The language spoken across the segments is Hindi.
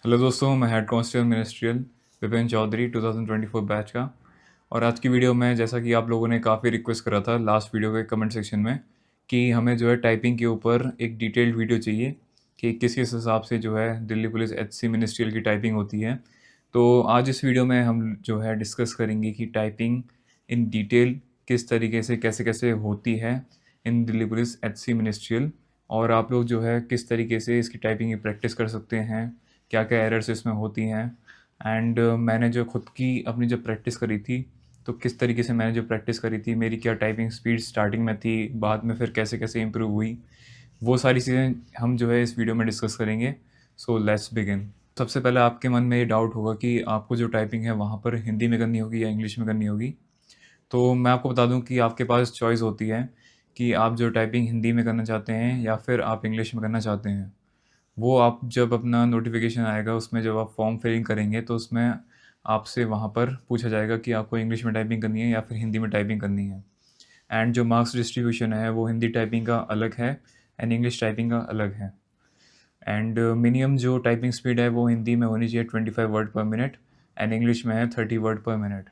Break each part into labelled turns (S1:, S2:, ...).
S1: हेलो दोस्तों, मैं head constable ministerial Vipin Chaudhary 2024 batch का। और आज की वीडियो में, जैसा कि आप लोगों ने काफ़ी रिक्वेस्ट करा था लास्ट वीडियो के कमेंट सेक्शन में, कि हमें जो है टाइपिंग के ऊपर एक डिटेल्ड वीडियो चाहिए कि किस किस हिसाब से जो है दिल्ली पुलिस एचसी मिनिस्ट्रियल की टाइपिंग होती है। तो आज इस वीडियो में हम जो है डिस्कस करेंगे कि टाइपिंग इन डिटेल किस तरीके से कैसे कैसे होती है इन दिल्ली पुलिस एचसी मिनिस्ट्रियल, और आप लोग जो है किस तरीके से इसकी टाइपिंग की प्रैक्टिस कर सकते हैं, क्या क्या एरर्स इसमें होती हैं। एंड मैंने जो खुद की अपनी जब प्रैक्टिस करी थी, तो किस तरीके से मैंने जो प्रैक्टिस करी थी, मेरी क्या टाइपिंग स्पीड स्टार्टिंग में थी, बाद में फिर कैसे कैसे इम्प्रूव हुई, वो सारी चीज़ें हम जो है इस वीडियो में डिस्कस करेंगे। So let's begin. सबसे पहले आपके मन में ये डाउट होगा कि आपको जो टाइपिंग है वहाँ पर हिंदी में करनी होगी या इंग्लिश में करनी होगी। तो मैं आपको बता दूं कि आपके पास चॉइस होती है कि आप जो टाइपिंग हिंदी में करना चाहते हैं या फिर आप इंग्लिश में करना चाहते हैं। वो आप जब अपना नोटिफिकेशन आएगा उसमें जब आप फॉर्म फिलिंग करेंगे तो उसमें आपसे वहाँ पर पूछा जाएगा कि आपको इंग्लिश में टाइपिंग करनी है या फिर हिंदी में टाइपिंग करनी है। एंड जो मार्क्स डिस्ट्रीब्यूशन है वो हिंदी टाइपिंग का अलग है एंड इंग्लिश टाइपिंग का अलग है। एंड मिनिमम जो टाइपिंग स्पीड है वो हिंदी में होनी चाहिए 25 वर्ड पर मिनट एंड इंग्लिश में है 30 वर्ड पर मिनट।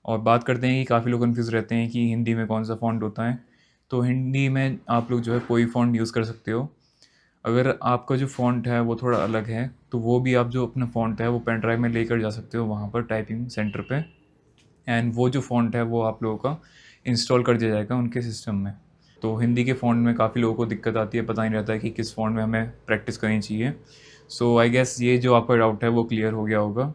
S1: और बात करते हैं कि काफ़ी लोग कन्फ्यूज़ रहते हैं कि हिंदी में कौन सा फ़ॉन्ट होता है। तो हिंदी में आप लोग जो है कोई फ़ॉन्ट यूज़ कर सकते हो। अगर आपका जो फ़ॉन्ट है वो थोड़ा अलग है तो वो भी आप जो अपना फ़ॉन्ट है वो पेन ड्राइव में लेकर जा सकते हो वहाँ पर टाइपिंग सेंटर पे। एंड वो जो फ़ॉन्ट है वो आप लोगों का इंस्टॉल कर दिया जाएगा उनके सिस्टम में। तो हिंदी के फ़ॉन्ट में काफ़ी लोगों को दिक्कत आती है, पता नहीं रहता है कि किस फ़ॉन्ट में हमें प्रैक्टिस करनी चाहिए। सो आई गेस ये जो आपका डाउट है वो क्लियर हो गया होगा।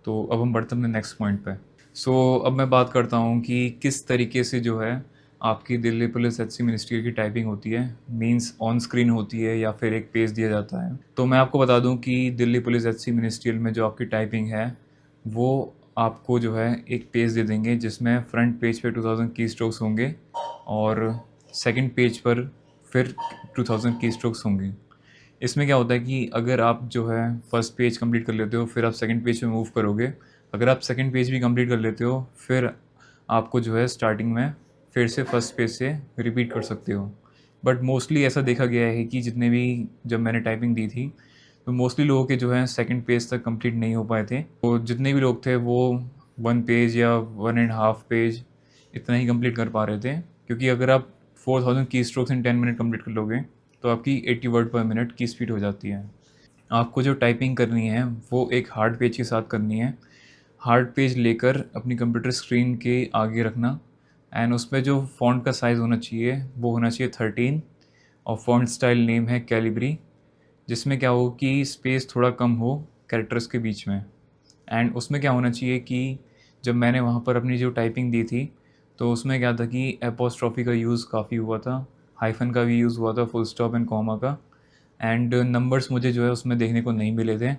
S1: तो अब हम बढ़ते हैं अपने नेक्स्ट पॉइंट पे। अब मैं बात करता हूँ कि किस तरीके से जो है आपकी दिल्ली पुलिस एचसी मिनिस्ट्री की टाइपिंग होती है। मींस ऑन स्क्रीन होती है या फिर एक पेज दिया जाता है। तो मैं आपको बता दूं कि दिल्ली पुलिस एचसी मिनिस्ट्रियल में जो आपकी टाइपिंग है वो आपको जो है एक पेज दे देंगे जिसमें फ्रंट पेज पे 2000 की स्ट्रोक्स होंगे और सेकंड पेज पर फिर 2000 की स्ट्रोक्स होंगी। इसमें क्या होता है कि अगर आप जो है फर्स्ट पेज कंप्लीट कर लेते हो फिर आप सेकंड पेज पे मूव करोगे। अगर आप सेकंड पेज भी कंप्लीट कर लेते हो फिर आपको जो है स्टार्टिंग में फिर से फर्स्ट पेज से रिपीट कर सकते हो। बट मोस्टली ऐसा देखा गया है कि जितने भी जब मैंने टाइपिंग दी थी तो मोस्टली लोगों के जो है सेकंड पेज तक कंप्लीट नहीं हो पाए थे। तो जितने भी लोग थे वो 1 पेज या 1.5 पेज इतना ही कंप्लीट कर पा रहे थे, क्योंकि अगर आप 4000 की स्ट्रोक्स इन 10 मिनट कंप्लीट कर लोगे तो आपकी 80 वर्ड पर मिनट की स्पीड हो जाती है। आपको जो टाइपिंग करनी है वो एक हार्ड पेज के साथ करनी है। हार्ड पेज लेकर अपनी कंप्यूटर स्क्रीन के आगे रखना एंड उसमें जो फ़ॉन्ट का साइज़ होना चाहिए वो होना चाहिए 13। और फ़ॉन्ट स्टाइल नेम है कैलिब्री, जिसमें क्या हो कि स्पेस थोड़ा कम हो कैरेक्टर्स के बीच में। एंड उसमें क्या होना चाहिए कि जब मैंने वहाँ पर अपनी जो टाइपिंग दी थी तो उसमें क्या था कि एपोस्ट्रॉफी का यूज़ काफ़ी हुआ था, हाइफन का भी यूज़ हुआ था, फुल स्टॉप एंड कॉमा का। एंड नंबर्स मुझे जो है उसमें देखने को नहीं मिले थे।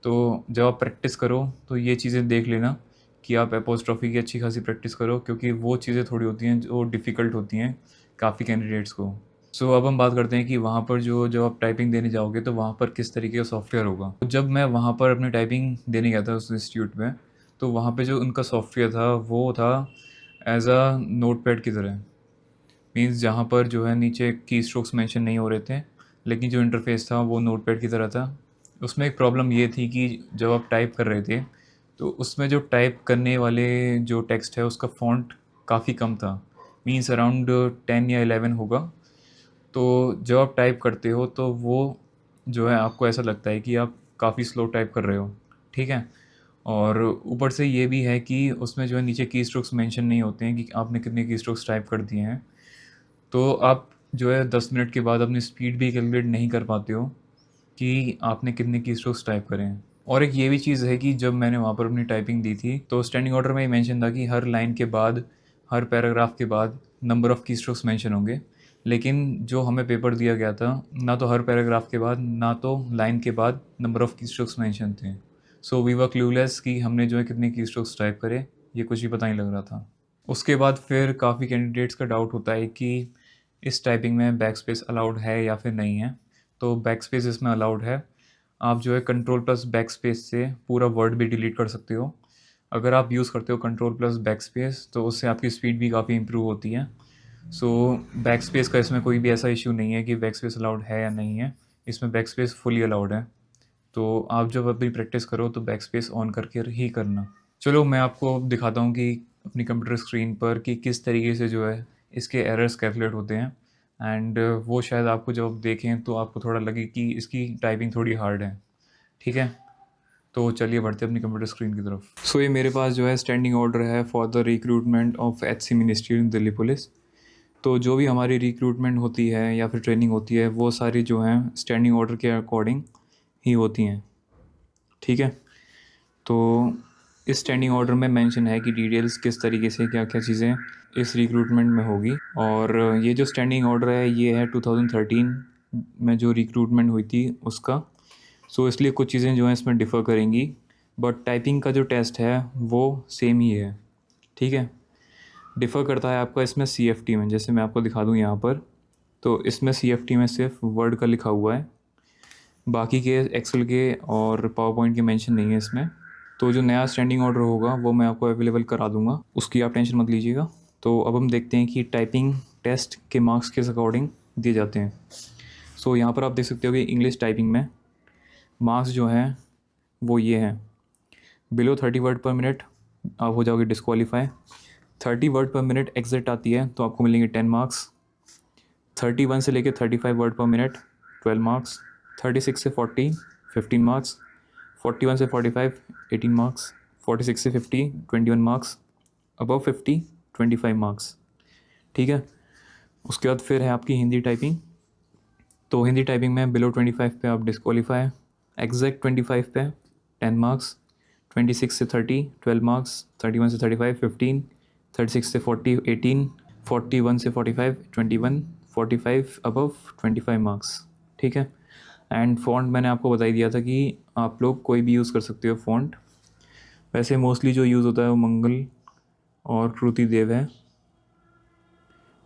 S1: तो जब आप प्रैक्टिस करो तो ये चीज़ें देख लेना कि आप एपोस्ट्रॉफी की अच्छी खासी प्रैक्टिस करो, क्योंकि वो चीज़ें थोड़ी होती हैं जो डिफ़िकल्ट होती हैं काफ़ी कैंडिडेट्स को। अब हम बात करते हैं कि वहाँ पर जो जब आप टाइपिंग देने जाओगे तो वहाँ पर किस तरीके का सॉफ्टवेयर होगा। तो जब मैं वहाँ पर अपनी टाइपिंग देने गया था उस इंस्टीट्यूट में, तो वहाँ पे जो उनका सॉफ्टवेयर था वो था एज अ नोटपैड की तरह। मीन्स जहाँ पर जो है नीचे की स्ट्रोक्स मेंशन नहीं हो रहे थे, लेकिन जो इंटरफेस था वो नोटपैड की तरह था। उसमें एक प्रॉब्लम ये थी कि जब आप टाइप कर रहे थे तो उसमें जो टाइप करने वाले जो टेक्स्ट है उसका फ़ॉन्ट काफ़ी कम था। मीन्स अराउंड 10 या 11 होगा। तो जब आप टाइप करते हो तो वो जो है आपको ऐसा लगता है कि आप काफ़ी स्लो टाइप कर रहे हो। ठीक है। और ऊपर से ये भी है कि उसमें जो है नीचे की स्ट्रोक्स मेंशन नहीं होते हैं कि आपने कितने की स्ट्रोक्स टाइप कर दिए हैं। तो आप जो है 10 मिनट के बाद अपनी स्पीड भी कैलकुलेट नहीं कर पाते हो कि आपने कितने की स्ट्रोक्स टाइप करे हैं। और एक ये भी चीज़ है कि जब मैंने वहाँ पर अपनी टाइपिंग दी थी तो स्टैंडिंग ऑर्डर में ये मेंशन था कि हर लाइन के बाद, हर पैराग्राफ के बाद number of key strokes mention होंगे। लेकिन जो हमें पेपर दिया गया था, ना तो हर पैराग्राफ के बाद ना तो लाइन के बाद number of key strokes mentioned थे। सो वी वर क्लूलेस कि हमने जो है कितने की स्ट्रोक्स टाइप करे, ये कुछ भी पता नहीं लग रहा था। उसके बाद फिर काफ़ी कैंडिडेट्स का डाउट होता है कि इस टाइपिंग में बैक स्पेस अलाउड है या फिर नहीं है। तो बैक स्पेस इसमें अलाउड है। आप जो है कंट्रोल प्लस बैक स्पेस से पूरा वर्ड भी डिलीट कर सकते हो। अगर आप यूज़ करते हो कंट्रोल प्लस बैक स्पेस तो उससे आपकी स्पीड भी काफ़ी इंप्रूव होती है। सो बैक स्पेस का इसमें कोई भी ऐसा इशू नहीं है कि बैक स्पेस अलाउड है या नहीं है। इसमें बैक स्पेस फुली अलाउड है। तो आप जब अपनी प्रैक्टिस करो तो बैक स्पेस ऑन करके ही करना। चलो मैं आपको अब दिखाता हूँ कि अपनी कंप्यूटर स्क्रीन पर कि किस तरीके से जो है इसके एरर्स कैलकुलेट होते हैं। एंड वो शायद आपको जब आप देखें तो आपको थोड़ा लगे कि इसकी टाइपिंग थोड़ी हार्ड है। ठीक है, तो चलिए बढ़ते हैं अपनी कंप्यूटर स्क्रीन की तरफ। सो ये मेरे पास जो है स्टैंडिंग ऑर्डर है for the recruitment of HC ministry in Delhi police. तो जो भी हमारी रिक्रूटमेंट होती है या फिर ट्रेनिंग होती है वो सारी जो है स्टैंडिंग ऑर्डर के अकॉर्डिंग ही होती हैं। ठीक है, तो इस स्टैंडिंग ऑर्डर में मेंशन है कि डिटेल्स किस तरीके से क्या क्या चीज़ें इस रिक्रूटमेंट में होगी। और ये जो स्टैंडिंग ऑर्डर है ये है 2013 में जो रिक्रूटमेंट हुई थी उसका। सो इसलिए कुछ चीज़ें जो हैं इसमें डिफ़र करेंगी, बट टाइपिंग का जो टेस्ट है वो सेम ही है। ठीक है, डिफ़र करता है आपका इसमें CFT में। जैसे मैं आपको दिखा दूँ यहाँ पर, तो इसमें CFT में सिर्फ वर्ड का लिखा हुआ है, बाकी के एक्सेल के और पावर पॉइंट के मेंशन नहीं है इसमें। तो जो नया स्टैंडिंग ऑर्डर होगा वो मैं आपको अवेलेबल करा दूंगा, उसकी आप टेंशन मत लीजिएगा। तो अब हम देखते हैं कि टाइपिंग टेस्ट के मार्क्स किस अकॉर्डिंग दिए जाते हैं। सो यहाँ पर आप देख सकते हो कि इंग्लिश टाइपिंग में मार्क्स जो हैं वो ये हैं, बिलो 30 वर्ड पर मिनट आप हो जाओगे डिस्क्वालीफाई। 30 वर्ड पर मिनट एग्जिट आती है तो आपको मिलेंगे 10 मार्क्स। 31 से लेकर 35 वर्ड पर मिनट 12 मार्क्स। 36 से 40 15 मार्क्स। 41 से 45 18 मार्क्स। 46 से 50 21 मार्क्स। Above 50 25 marks. ठीक है, उसके बाद फिर है आपकी हिंदी टाइपिंग। तो हिंदी टाइपिंग में बिलो 25 पे आप डिस्क्वालीफाई। एग्जैक्ट 25 पे 10 मार्क्स। 26 से 30 12 मार्क्स। 31 से 35 15। 36 से 40 18। 41 से 45 21। 45 अबव 25 मार्क्स। ठीक है, एंड फ़ॉन्ट मैंने आपको बता ही दिया था कि आप लोग कोई भी यूज़ कर सकते हो फ़ॉन्ट। वैसे मोस्टली जो यूज़ होता है वो मंगल और कृति देव है।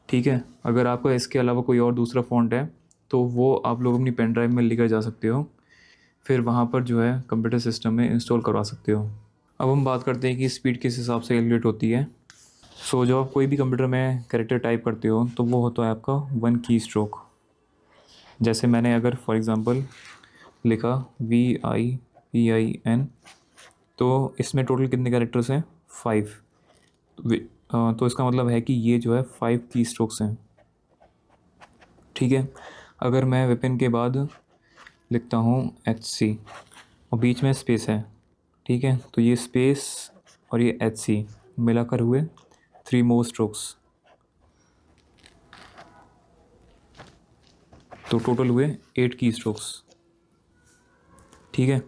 S1: ठीक है, अगर आपका इसके अलावा कोई और दूसरा फ़ॉन्ट है तो वो आप लोग अपनी पेन ड्राइव में लेकर जा सकते हो, फिर वहाँ पर जो है कंप्यूटर सिस्टम में इंस्टॉल करवा सकते हो। अब हम बात करते हैं कि स्पीड किस हिसाब से कैलकुलेट होती है। सो जब आप कोई भी कंप्यूटर में कैरेक्टर टाइप करते हो तो वो होता है आपका 1 की स्ट्रोक। जैसे मैंने अगर फॉर एग्ज़ाम्पल लिखा VIPIN, तो इसमें टोटल कितने कैरेक्टर्स हैं 5। तो इसका मतलब है कि ये जो है 5 की स्ट्रोक्स हैं। ठीक है, अगर मैं विपिन के बाद लिखता हूँ HC और बीच में स्पेस है, ठीक है, तो ये स्पेस और ये HC मिलाकर हुए 3 मोर स्ट्रोक्स, तो टोटल हुए 8 की स्ट्रोक्स। ठीक है,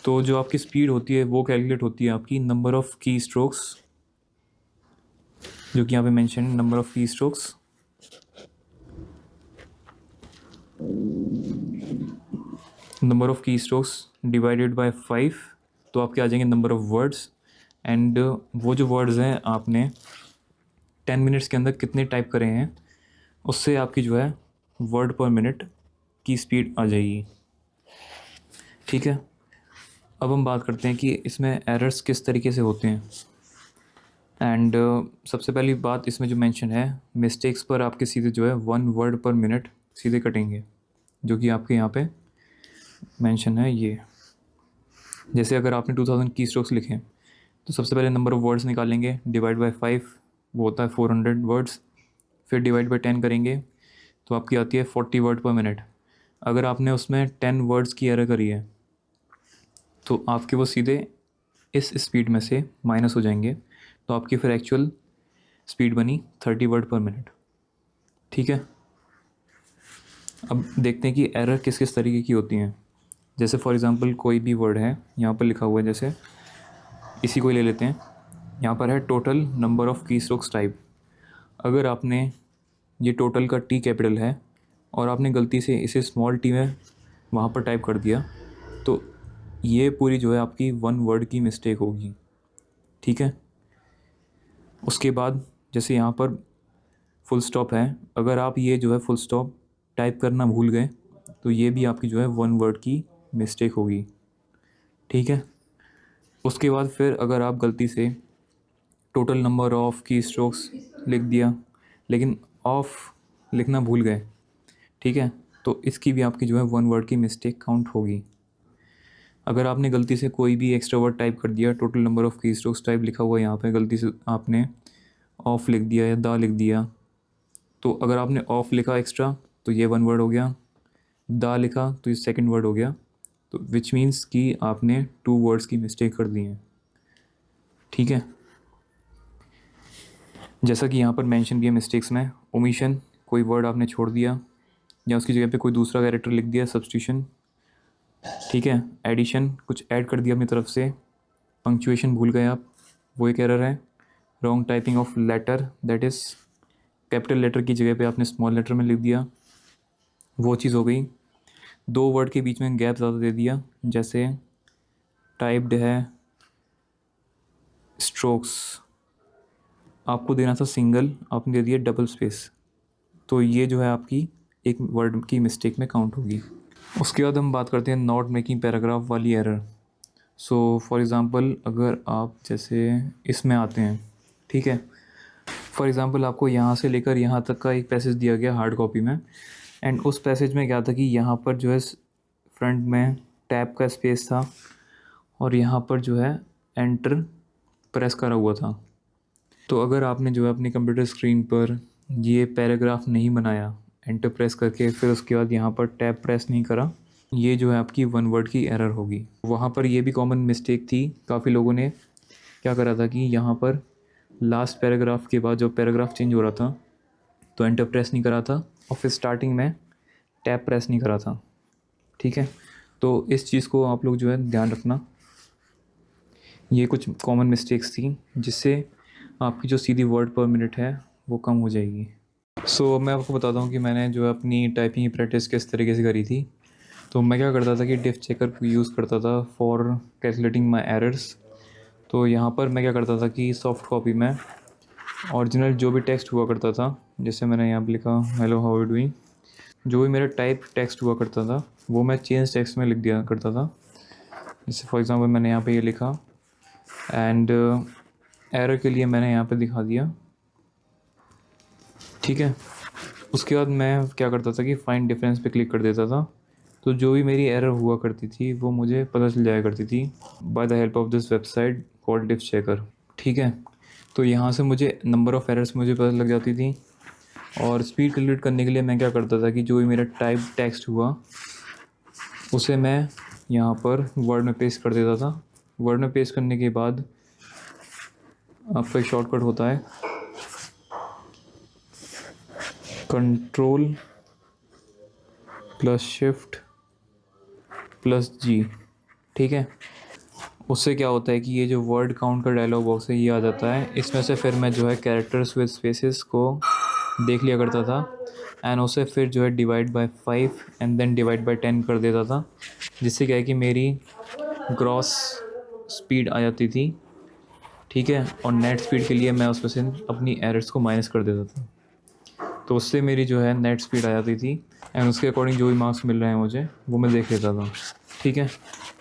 S1: तो जो आपकी स्पीड होती है वो कैलकुलेट होती है आपकी नंबर ऑफ़ की स्ट्रोक्स, जो कि यहाँ पे मेंशन है number of key strokes number of key strokes divided by 5, तो आपके आ जाएंगे नंबर ऑफ़ वर्ड्स। एंड वो जो वर्ड्स हैं आपने 10 मिनट्स के अंदर कितने टाइप करे हैं उससे आपकी जो है वर्ड पर मिनट की स्पीड आ जाएगी। ठीक है, अब हम बात करते हैं कि इसमें एरर्स किस तरीके से होते हैं। एंड सबसे पहली बात इसमें जो मेंशन है, मिस्टेक्स पर आपके सीधे जो है 1 वर्ड पर मिनट सीधे कटेंगे, जो कि आपके यहाँ पे मेंशन है। ये जैसे अगर आपने 2000 की स्ट्रोक्स लिखे तो सबसे पहले नंबर ऑफ़ वर्ड्स निकालेंगे, डिवाइड बाय 5 वो होता है 400 वर्ड्स, फिर डिवाइड बाय 10 करेंगे तो आपकी आती है 40 वर्ड पर मिनट। अगर आपने उसमें 10 वर्ड्स की एरर करी है तो आपके वो सीधे इस स्पीड में से माइनस हो जाएंगे, तो आपकी फिर एक्चुअल स्पीड बनी 30 वर्ड पर मिनट। ठीक है, अब देखते हैं कि एरर किस किस तरीके की होती हैं। जैसे फॉर एग्ज़ाम्पल कोई भी वर्ड है यहाँ पर लिखा हुआ है, जैसे इसी को ही ले लेते हैं, यहाँ पर है total number of key strokes type. अगर आपने ये टोटल का T कैपिटल है और आपने गलती से इसे स्मॉल t में वहाँ पर टाइप कर दिया तो ये पूरी जो है आपकी 1 वर्ड की मिस्टेक होगी। ठीक है, उसके बाद जैसे यहाँ पर फुल स्टॉप है, अगर आप ये जो है फुल स्टॉप टाइप करना भूल गए तो ये भी आपकी जो है 1 वर्ड की मिस्टेक होगी। ठीक है, उसके बाद फिर अगर आप गलती से total number of key strokes लिख दिया लेकिन ऑफ लिखना भूल गए, ठीक है, तो इसकी भी आपकी जो है 1 वर्ड की मिस्टेक काउंट होगी। अगर आपने गलती से कोई भी एक्स्ट्रा वर्ड टाइप कर दिया, total number of key strokes type लिखा हुआ है यहाँ पे, गलती से आपने ऑफ लिख दिया या दा लिख दिया, तो अगर आपने ऑफ लिखा एक्स्ट्रा तो ये वन वर्ड हो गया, दा लिखा तो ये सेकंड वर्ड हो गया, तो विच मीन्स कि आपने टू वर्ड्स की मिस्टेक कर दी है। ठीक है, जैसा कि यहाँ पर मेंशन भी है मिस्टेक्स में, ओमिशन, कोई वर्ड आपने छोड़ दिया या उसकी जगह पे कोई दूसरा कैरेक्टर लिख दिया, सब्स्टिट्यूशन। ठीक है, एडिशन, कुछ ऐड कर दिया अपनी तरफ से, पंक्चुएशन भूल गए आप, वो एक एरर है। Wrong typing of letter, that is capital letter की जगह पे आपने स्मॉल लेटर में लिख दिया, वो चीज़ हो गई। दो वर्ड के बीच में गैप ज़्यादा दे दिया, जैसे टाइप्ड है स्ट्रोक्स, आपको देना था सिंगल, आपने दे दिया डबल स्पेस, तो ये जो है आपकी एक वर्ड की मिस्टेक में काउंट होगी। उसके बाद हम बात करते हैं नॉट मेकिंग पैराग्राफ वाली एरर। सो फॉर एग्ज़ाम्पल अगर आप जैसे इसमें आते हैं, ठीक है, फॉर एग्ज़ाम्पल आपको यहाँ से लेकर यहाँ तक का एक पैसेज दिया गया हार्ड कॉपी में, एंड उस पैसेज में क्या था कि यहाँ पर जो है फ्रंट में टैब का स्पेस था और यहाँ पर जो है एंटर प्रेस करा हुआ था। तो अगर आपने जो है अपनी कंप्यूटर स्क्रीन पर ये पैराग्राफ नहीं बनाया एंटर प्रेस करके, फिर उसके बाद यहाँ पर टैब प्रेस नहीं करा, ये जो है आपकी वन वर्ड की एरर होगी। वहाँ पर ये भी कॉमन मिस्टेक थी, काफ़ी लोगों ने क्या करा था कि यहाँ पर लास्ट पैराग्राफ के बाद जो पैराग्राफ चेंज हो रहा था तो एंटर प्रेस नहीं करा था और फिर स्टार्टिंग में टैब प्रेस नहीं करा था। ठीक है, तो इस चीज़ को आप लोग जो है ध्यान रखना, ये कुछ कॉमन मिस्टेक्स थी जिससे आपकी जो सीधी वर्ड पर मिनट है वो कम हो जाएगी। सो मैं आपको बताता हूँ कि मैंने जो है अपनी टाइपिंग की प्रैक्टिस किस तरीके से करी थी। तो मैं क्या करता था कि डिफ चेकर को यूज़ करता था फॉर कैलकुलेटिंग माई एरर्स। तो यहाँ पर मैं क्या करता था कि सॉफ्ट कॉपी में ओरिजिनल जो भी टेक्स्ट हुआ करता था, जैसे मैंने यहाँ पर लिखा hello how are you doing, जो भी मेरा टाइप टेक्स्ट हुआ करता था वो मैं चेंज टेक्स्ट में लिख दिया करता था। जैसे फॉर एग्ज़ाम्पल मैंने यहाँ पे ये लिखा एंड एरर के लिए मैंने यहाँ पे दिखा दिया। ठीक है, उसके बाद मैं क्या करता था कि फाइंड डिफरेंस पे क्लिक कर देता था, तो जो भी मेरी एरर हुआ करती थी वो मुझे पता चल जाया करती थी by the help of this website called diff checker. ठीक है, तो यहाँ से मुझे नंबर ऑफ़ एरर्स मुझे पता लग जाती थी। और स्पीड कैलकुलेट करने के लिए मैं क्या करता था कि जो भी मेरा टाइप टेक्स्ट हुआ उसे मैं यहाँ पर वर्ड में पेस्ट कर देता था। वर्ड में पेस्ट करने के बाद आपका एक शॉर्टकट होता है कंट्रोल प्लस शिफ्ट प्लस जी। ठीक है, उससे क्या होता है कि ये जो वर्ड काउंट का डायलॉग बॉक्स है ये आ जाता है। इसमें से फिर मैं जो है कैरेक्टर्स विद स्पेसेस को देख लिया करता था एंड उसे फिर जो है divide by 5 and then divide by 10 कर देता था, जिससे क्या है कि मेरी ग्रॉस स्पीड आ जाती थी। ठीक है, और नेट स्पीड के लिए मैं उसमें से अपनी एरर्स को माइनस कर देता था, तो उससे मेरी जो है नेट स्पीड आ जाती थी एंड उसके अकॉर्डिंग जो भी मार्क्स मिल रहे हैं मुझे वो मैं देख लेता था। ठीक है,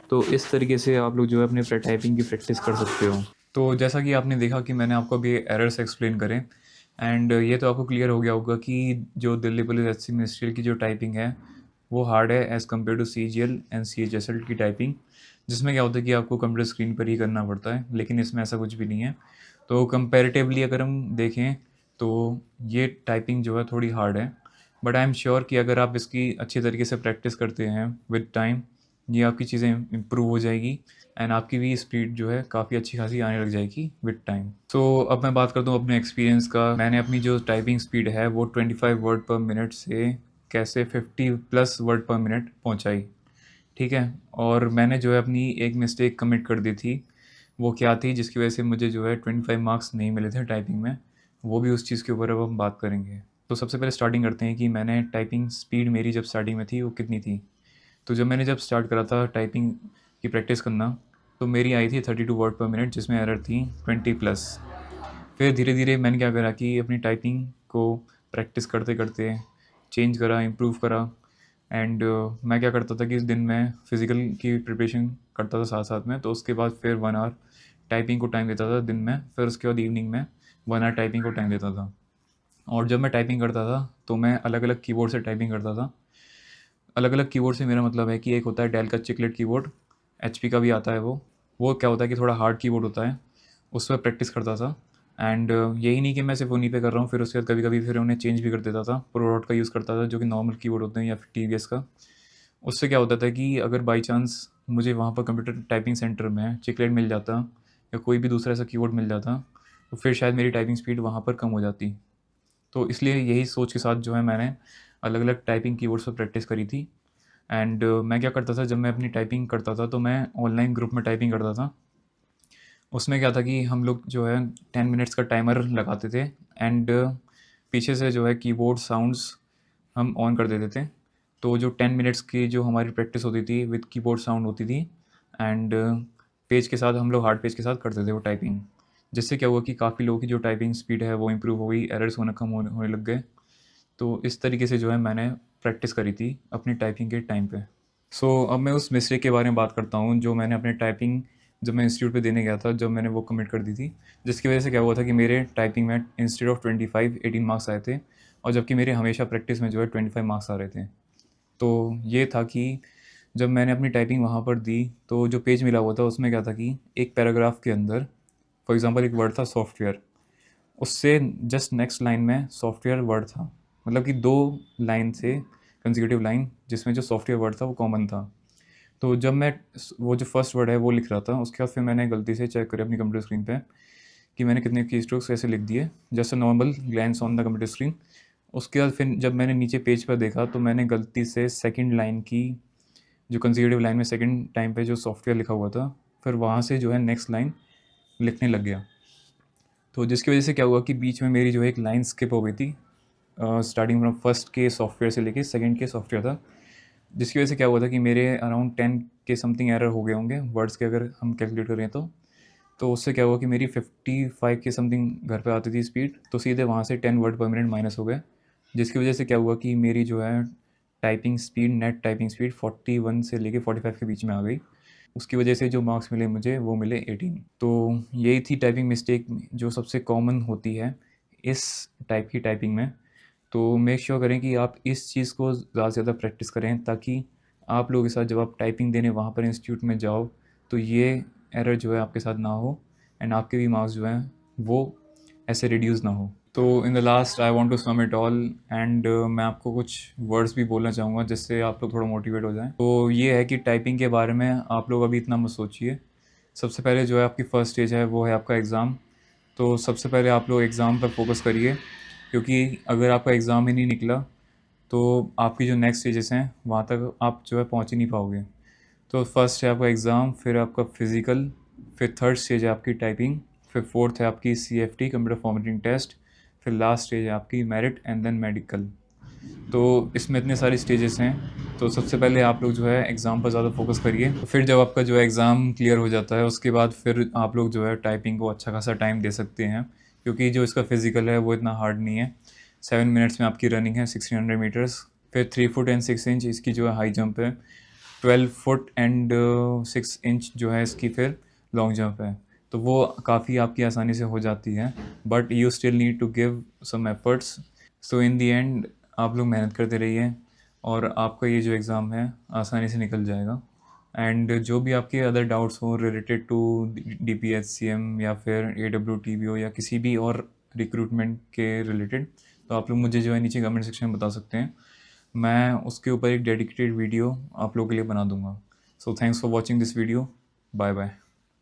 S1: तो इस तरीके से आप लोग जो है अपने टाइपिंग की प्रैक्टिस कर सकते हो। तो जैसा कि आपने देखा कि मैंने आपको अभी एरर्स एक्सप्लेन करें एंड ये तो आपको क्लियर हो गया होगा कि जो दिल्ली पुलिस एससी मिनिस्ट्रियल की जो टाइपिंग है वो हार्ड है as compare to CGL and CHSL की टाइपिंग, जिसमें क्या होता है कि आपको कंप्यूटर स्क्रीन पर ही करना पड़ता है, लेकिन इसमें ऐसा कुछ भी नहीं है। तो कंपैरेटिवली अगर हम देखें तो ये टाइपिंग जो है थोड़ी हार्ड है, बट आई एम श्योर कि अगर आप इसकी अच्छी तरीके से प्रैक्टिस करते हैं विद टाइम, ये आपकी चीज़ें इम्प्रूव हो जाएगी एंड आपकी भी स्पीड जो है काफ़ी अच्छी खासी आने लग जाएगी विद टाइम। सो अब मैं बात करता हूँ अपने एक्सपीरियंस का। मैंने अपनी जो टाइपिंग स्पीड है वो 25 वर्ड पर मिनट से कैसे 50 प्लस वर्ड पर मिनट पहुँचाई। ठीक है, और मैंने जो है अपनी एक मिस्टेक कमिट कर दी थी, वो क्या थी जिसकी वजह से मुझे जो है 25 मार्क्स नहीं मिले थे टाइपिंग में, वो भी उस चीज़ के ऊपर अब हम बात करेंगे। तो सबसे पहले स्टार्टिंग करते हैं कि मैंने टाइपिंग स्पीड मेरी जब स्टार्टिंग में थी वो कितनी थी। तो जब स्टार्ट करा था टाइपिंग की प्रैक्टिस करना, तो मेरी आई थी 32 वर्ड पर मिनट, जिसमें एरर थी 20 प्लस। फिर धीरे धीरे मैंने क्या करा कि अपनी टाइपिंग को प्रैक्टिस करते करते चेंज करा, इम्प्रूव करा एंड मैं क्या करता था कि इस दिन में फ़िज़िकल की प्रिपरेशन करता था साथ साथ में, तो उसके बाद फिर 1 आवर टाइपिंग को टाइम देता था दिन में, फिर उसके बाद इवनिंग में 1 आवर टाइपिंग को टाइम देता था। और जब मैं टाइपिंग करता था तो मैं अलग अलग कीबोर्ड से टाइपिंग करता था। अलग अलग कीबोर्ड से मेरा मतलब है कि एक होता है डेल का चिकलेट कीबोर्ड HP का भी आता है वो क्या होता है कि थोड़ा हार्ड कीबोर्ड होता है, उस पर प्रैक्टिस करता था। एंड यही नहीं कि मैं सिर्फ उन्हीं पे कर रहा हूँ, फिर उसके बाद कभी कभी फिर उन्हें चेंज भी कर देता था, प्रो डॉट का यूज़ करता था जो कि नॉर्मल कीबोर्ड होते हैं, या फिर TVS का। उससे क्या होता था कि अगर बाई चांस मुझे वहाँ पर कंप्यूटर टाइपिंग सेंटर में चिकलेट मिल जाता या कोई भी दूसरा ऐसा कीबोर्ड मिल जाता, तो फिर शायद मेरी टाइपिंग स्पीड वहाँ पर कम हो जाती। तो इसलिए यही सोच के साथ जो है मैंने अलग अलग टाइपिंग कीबोर्ड्स पर प्रैक्टिस करी थी। एंड मैं क्या करता था, जब मैं अपनी टाइपिंग करता था तो मैं ऑनलाइन ग्रुप में टाइपिंग करता था। उसमें क्या था कि हम लोग जो है 10 मिनट्स का टाइमर लगाते थे। एंड पीछे से जो है कीबोर्ड साउंड्स हम ऑन कर देते थे। तो जो 10 मिनट्स की जो हमारी प्रैक्टिस होती थी विद कीबोर्ड साउंड होती थी। एंड पेज के साथ हम लोग हार्ड पेज के साथ करते थे वो टाइपिंग। जिससे क्या हुआ कि काफ़ी लोगों की जो टाइपिंग स्पीड है वो इम्प्रूव हो गई, एरर्स होना कम होने लग गए। तो इस तरीके से जो है मैंने प्रैक्टिस करी थी अपनी टाइपिंग के टाइम पे। अब मैं उस मिस्टेक के बारे में बात करता हूँ जो मैंने अपने टाइपिंग जब मैं इंस्टीट्यूट पे देने गया था, जब मैंने वो कमिट कर दी थी। जिसकी वजह से क्या हुआ था कि मेरे टाइपिंग में इंस्टेड ऑफ 25 18 मार्क्स आए थे, और जबकि मेरे हमेशा प्रैक्टिस में जो है 25 मार्क्स आ रहे थे। तो ये था कि जब मैंने अपनी टाइपिंग वहाँ पर दी तो जो पेज मिला हुआ था उसमें क्या था कि एक पैराग्राफ के अंदर फॉर एग्जांपल एक वर्ड था सॉफ्टवेयर, उससे जस्ट नेक्स्ट लाइन में सॉफ्टवेयर वर्ड था। मतलब कि 2 लाइन से कंसेक्यूटिव लाइन जिसमें जो सॉफ्टवेयर वर्ड था वो कॉमन था। तो जब मैं वो जो फर्स्ट वर्ड है वो लिख रहा था, उसके बाद फिर मैंने गलती से चेक करी अपनी कंप्यूटर स्क्रीन पे कि मैंने कितने की स्ट्रोक्स कैसे लिख दिए, just a normal glance on the computer screen. उसके बाद फिर जब मैंने नीचे पेज पर देखा तो मैंने गलती से सेकंड लाइन की जो कंसेक्यूटिव लाइन में सेकंड टाइम पे जो सॉफ्टवेयर लिखा हुआ था, फिर वहाँ से जो है नेक्स्ट लाइन लिखने लग गया। तो जिसकी वजह से क्या हुआ कि बीच में मेरी जो है एक लाइन स्किप हो गई थी, स्टार्टिंग फ्रॉम फर्स्ट के सॉफ्टवेयर से लेके सेकंड के सॉफ्टवेयर था। जिसकी वजह से क्या हुआ था कि मेरे अराउंड 10 के समथिंग एरर हो गए होंगे वर्ड्स के, अगर हम कैलकुलेट करें तो उससे क्या हुआ कि मेरी 55 के समथिंग घर पे आती थी स्पीड, तो सीधे वहाँ से 10 वर्ड पर मिनट माइनस हो गए। जिसकी वजह से क्या हुआ कि मेरी जो है typing speed, net typing speed 41 से लेके 45 के बीच में आ गई। उसकी वजह से जो मार्क्स मिले मुझे वो मिले 18। तो यही थी टाइपिंग मिस्टेक जो सबसे कॉमन होती है इस टाइप की टाइपिंग में। तो मेक श्योर करें कि आप इस चीज़ को ज़्यादा से ज़्यादा प्रैक्टिस करें, ताकि आप लोगों के साथ जब आप टाइपिंग देने वहाँ पर इंस्टीट्यूट में जाओ तो ये एरर जो है आपके साथ ना हो, एंड आपके भी मार्क्स जो हैं वो ऐसे रिड्यूस ना हो। तो in the last I want to sum it all, and मैं आपको कुछ वर्ड्स भी बोलना चाहूँगा जिससे आप लोग थोड़ा मोटिवेट हो जाएं। तो ये है कि टाइपिंग के बारे में आप लोग अभी इतना मत सोचिए। सबसे पहले जो है आपकी फ़र्स्ट स्टेज है वो है आपका एग्ज़ाम। तो सबसे पहले आप लोग एग्ज़ाम पर फोकस करिए, क्योंकि अगर आपका एग्ज़ाम ही नहीं निकला तो आपकी जो नेक्स्ट स्टेजेस हैं वहाँ तक आप जो है पहुँच ही नहीं पाओगे। तो फर्स्ट है आपका एग्ज़ाम, फिर आपका फिज़िकल, फिर थर्ड स्टेज है आपकी टाइपिंग, फिर फोर्थ है आपकी CFT कंप्यूटर फॉर्मेटिंग टेस्ट, फिर लास्ट स्टेज है आपकी मेरिट एंड देन मेडिकल। तो इसमें इतने सारे स्टेजेस हैं। तो सबसे पहले आप लोग जो है एग्ज़ाम पर ज़्यादा फोकस करिए। तो फिर जब आपका जो है एग्ज़ाम क्लियर हो जाता है उसके बाद फिर आप लोग जो है टाइपिंग को अच्छा खासा टाइम दे सकते हैं, क्योंकि जो इसका फिज़िकल है वो इतना हार्ड नहीं है। 7 मिनट्स में आपकी रनिंग है 1600 मीटर्स, फिर 3 फुट एंड 6 इंच इसकी जो है हाई जंप है, 12 फुट एंड 6 इंच जो है इसकी फिर लॉन्ग जंप है। तो वो काफ़ी आपकी आसानी से हो जाती है, but you still need to give some efforts. So in the end आप लोग मेहनत करते रहिए और आपका ये जो एग्ज़ाम है आसानी से निकल जाएगा। एंड जो भी आपके अदर डाउट्स हो रिलेटेड टू DPHCM या फिर AWTBO या किसी भी और रिक्रूटमेंट के रिलेटेड, तो आप लोग मुझे जो है नीचे कमेंट सेक्शन में बता सकते हैं। मैं उसके ऊपर एक डेडिकेटेड वीडियो आप लोगों के लिए बना दूंगा। So thanks for watching this video. Bye bye.